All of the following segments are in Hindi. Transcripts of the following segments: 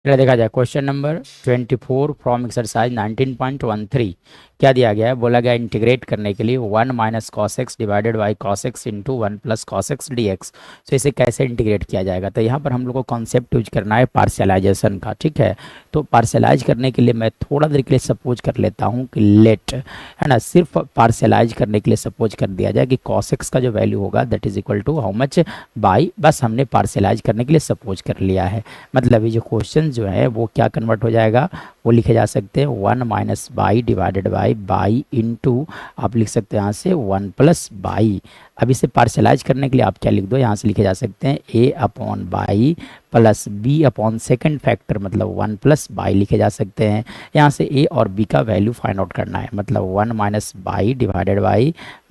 चलिए देखा जाए क्वेश्चन नंबर 24 फ्रॉम एक्सरसाइज 19.13। क्या दिया गया है? बोला गया इंटीग्रेट करने के लिए 1 minus cos x divided by cos x into 1 plus cos x d x. तो इसे कैसे इंटीग्रेट किया जाएगा? तो यहाँ पर हम लोग को कॉन्सेप्ट यूज करना है पार्शलाइजेशन का, ठीक है। तो पार्शलाइज करने के लिए मैं थोड़ा देर के लिए सपोज कर लेता हूँ कि लेट, है ना, सिर्फ पार्शलाइज करने के लिए सपोज कर दिया जाए कि कॉस एक्स का जो वैल्यू होगा that is equal to how much y, बस हमने पार्शलाइज करने के लिए सपोज कर लिया है। मतलब ये जो क्वेश्चन जो है वो क्या कन्वर्ट हो जाएगा, वो लिखे जा सकते हैं 1 minus y divided by into, आप लिख सकते हैं यहाँ से 1 प्लस बाई। अब इसे पार्शलाइज करने के लिए आप क्या लिख दो, यहाँ से लिखे जा सकते हैं A upon y plus B upon second factor, मतलब 1 प्लस बाई लिखे जा सकते हैं। यहाँ से ए और बी का वैल्यू फाइंड आउट करना है, मतलब 1 minus y divided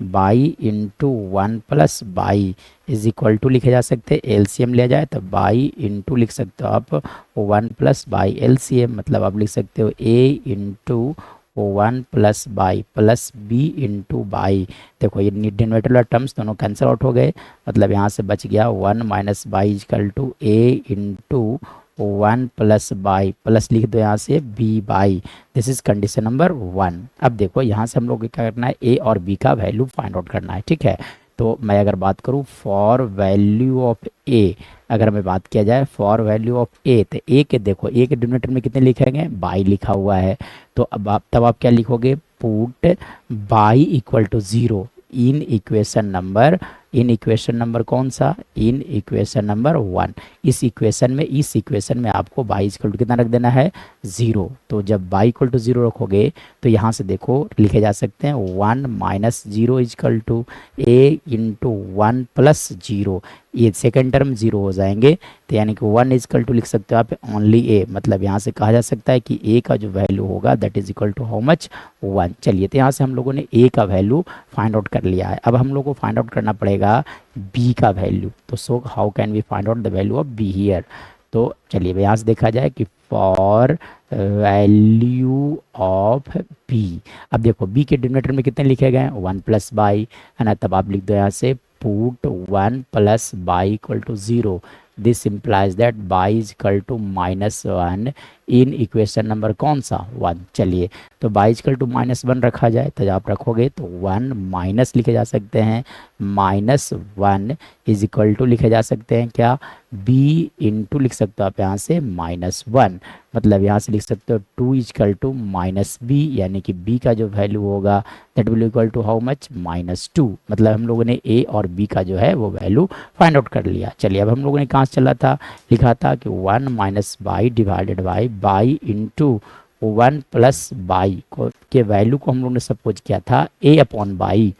by into 1 plus y is equal to लिखे जा सकते हैं, एलसीएम लिया जाए तो बाई इंटू लिख सकते हो आप 1 प्लस बाई एलसीएम, मतलब आप लिख सकते हो A into 1 plus y plus B into y. देखो ये डिनोमिनेटर वाला टर्म्स दोनों कैंसिल आउट हो गए, मतलब यहाँ से बच गया 1 minus y equal to a into 1 plus y plus लिख दो यहाँ से b y. This is condition number 1। अब देखो यहाँ से हम लोग क्या करना है, ए और बी का वैल्यू फाइंड आउट करना है, ठीक है। तो मैं अगर बात करूँ फॉर वैल्यू ऑफ ए, अगर मैं बात किया जाए फॉर वैल्यू ऑफ ए, तो ए के देखो ए के डिनोमिनेटर में कितने लिखेंगे, बाई लिखा हुआ है। तो अब आप तब आप क्या लिखोगे, put y equal to 0 in equation number, in equation number कौन सा, इन इक्वेशन नंबर 1। इस इक्वेशन में आपको बाई इक्वल टू कितना रख देना है, 0। तो जब बाई इक्वल टू 0 रखोगे तो यहाँ से देखो लिखे जा सकते हैं 1 minus 0 equal to a into 1 plus 0, ये सेकेंड टर्म 0 हो जाएंगे। तो यानी कि 1 इजकल टू लिख सकते हो आप ओनली ए, मतलब यहाँ से कहा जा सकता है कि ए का जो वैल्यू होगा that is equal to how much 1। चलिए तो यहाँ से हम लोगों ने ए का वैल्यू फाइंड आउट कर लिया है। अब हम लोग को फाइंड आउट करना पड़ेगा बी का वैल्यू। तो so how can we find out the value of b here. तो चलिए यहाँ से देखा जाए कि फॉर वैल्यू ऑफ बी, अब देखो बी के डिनोमिनेटर में कितने लिखे गए हैं, 1 प्लस बाई, है ना। तब आप लिख दो यहाँ से put 1 plus y equal to 0। This implies that y is equal to -1 in equation number कौन सा, 1। चलिए तो बाई इक्वल टू -1 रखा जाए, तो आप रखोगे तो 1 माइनस लिखे जा सकते हैं, -1 इज इक्वल टू लिखे जा सकते हैं क्या, बी इंटू लिख सकते हो आप यहाँ से -1, मतलब यहाँ से लिख सकते हो 2 इजकल टू माइनस बी, यानी कि बी का जो वैल्यू होगा that will equal to how much, -2। मतलब हम लोगों ने ए और बी का जो है वो वैल्यू फाइंड आउट कर लिया। चलिए अब हम लोगों ने कहाँ से चला था, लिखा था कि 1 minus y divided by into 1 plus by को के वैल्यू को हम लोगों ने सपोज किया था ए अपॉन बाई,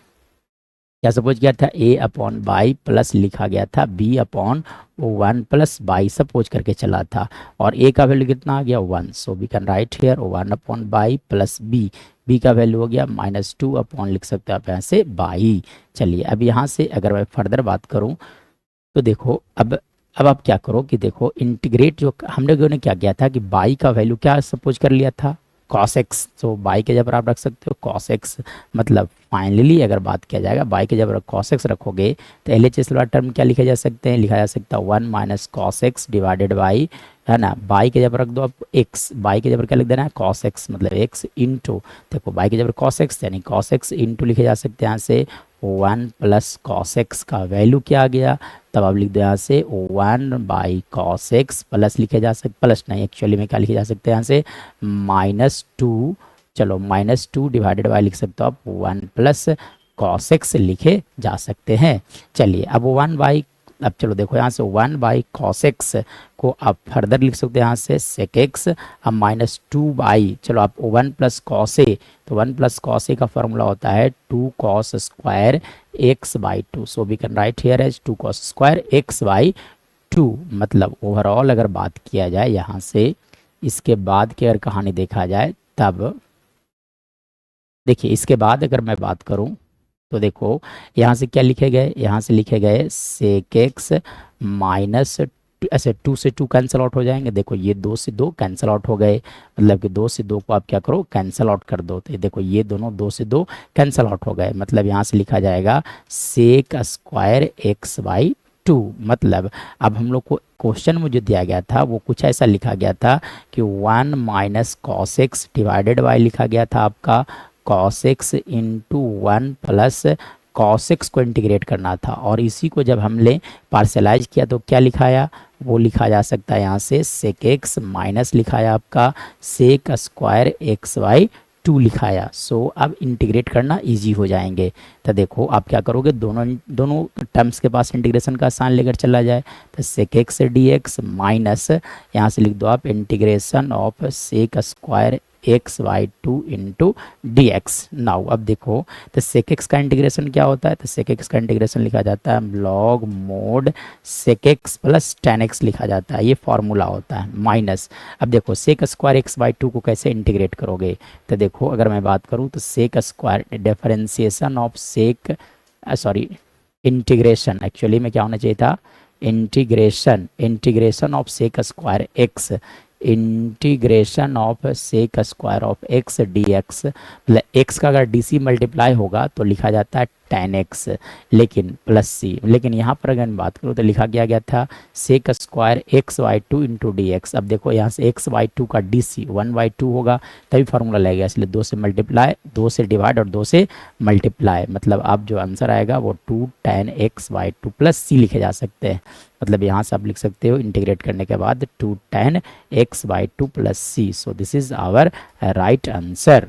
क्या सपोज किया था, ए अपॉन बाई प्लस लिखा गया था b upon 1 plus y suppose करके चला था, और ए का वैल्यू कितना आ गया 1। So we can write here 1 upon y plus b, b का वैल्यू हो गया -2 अपॉन लिख सकते हैं आप यहाँ से बाई। चलिए अब यहाँ से अगर मैं फर्दर बात करूँ तो देखो अब आप क्या करो कि देखो इंटीग्रेट जो हम लोगों ने क्या किया था कि बाई का वैल्यू क्या सपोज कर लिया था, cos x। तो बाई के जब आप रख सकते हो cos x, मतलब फाइनली अगर बात किया जाएगा बाई के जब cos x रखोगे तो LHS वाला टर्म क्या लिखा जा सकते हैं, लिखा जा सकता है 1 minus cos x divided by, है ना, बाई के जब रख दो आप x, बाई के जब क्या लिख देना है cos x, मतलब x इंटू, देखो बाई के जब cos x यानी cos x इंटू लिखे जा सकते हैं यहाँ से 1 प्लस कॉस एक्स का वैल्यू क्या आ गया, तब आप लिख दो यहाँ से 1 बाई कॉस एक्स प्लस लिखे जा सकते, प्लस नहीं एक्चुअली में क्या लिखे जा सकते हैं यहाँ से -2, चलो -2 डिवाइडेड बाई लिख सकते हो आप 1 प्लस कॉस एक्स लिखे जा सकते हैं। चलिए अब 1 बाई, अब चलो देखो यहाँ से 1 बाई कॉस एक्स को आप फर्दर लिख सकते हैं यहाँ से सेक एक्स, अब -2 बाई, चलो आप 1 प्लस कॉस ए, तो 1 प्लस कॉस ए का फॉर्मूला होता है 2 cos square x by 2। So we can write here as 2 cos square x by 2। मतलब ओवरऑल अगर बात किया जाए यहाँ से इसके बाद की अगर कहानी देखा जाए, तब देखिए इसके बाद अगर मैं बात करूँ तो देखो यहाँ से क्या लिखे गए, यहाँ से लिखे गए सेक एक्स माइनस, ऐसे 2 से 2 कैंसिल आउट हो जाएंगे, देखो ये 2 से 2 कैंसिल आउट हो गए, मतलब कि 2 से 2 को आप क्या करो कैंसिल आउट कर दो, तो देखो ये दोनों 2 से 2 कैंसिल आउट हो गए, मतलब यहाँ से लिखा जाएगा sec square x by two. मतलब अब हम लोग को क्वेश्चन में जो दिया गया था वो कुछ ऐसा लिखा गया था कि 1 minus cos x divided by लिखा गया था आपका cos x into 1 plus cos x को इंटीग्रेट करना था, और इसी को जब हमने पार्शलाइज किया तो क्या लिखाया, वो लिखा जा सकता है यहाँ से सेक एक्स माइनस लिखाया आपका sec square x Y two लिखाया। सो अब इंटीग्रेट करना इजी हो जाएंगे। तो देखो आप क्या करोगे, दोनों दोनों टर्म्स के पास इंटीग्रेशन का साइन लेकर चला जाए, तो sec x d x minus यहाँ से लिख दो आप integration of sec square x Y two into d x. Now अब देखो तो सेक एक्स का इंटीग्रेशन क्या होता है, तो सेक एक्स का इंटीग्रेशन लिखा जाता है log mod sec x plus tan x लिखा जाता है, ये फॉर्मूला होता है माइनस। अब देखो sec square x by two को कैसे इंटीग्रेट करोगे, तो देखो अगर मैं बात करूँ तो sec square differentiation of sec sorry integration, actually में क्या होना चाहिए था integration of sec square x, integration of sec square of x d x, मतलब एक्स का अगर डी सी मल्टीप्लाई होगा तो लिखा जाता है टेन एक्स लेकिन प्लस सी, लेकिन यहाँ पर अगर मैं बात करूँ तो लिखा गया था sec square x Y two into d x. अब देखो यहाँ से एक्स वाई टू का डी सी 1/2 होगा तभी फार्मूला लगेगा, इसलिए 2 से मल्टीप्लाई, 2 से डिवाइड और 2 से मल्टीप्लाई, मतलब आप जो आंसर आएगा वो 2 tan x Y two plus C लिखे जा सकते हैं। मतलब यहाँ से आप लिख सकते हो इंटीग्रेट करने के बाद 2 tan x Y two plus c. So this is our right answer.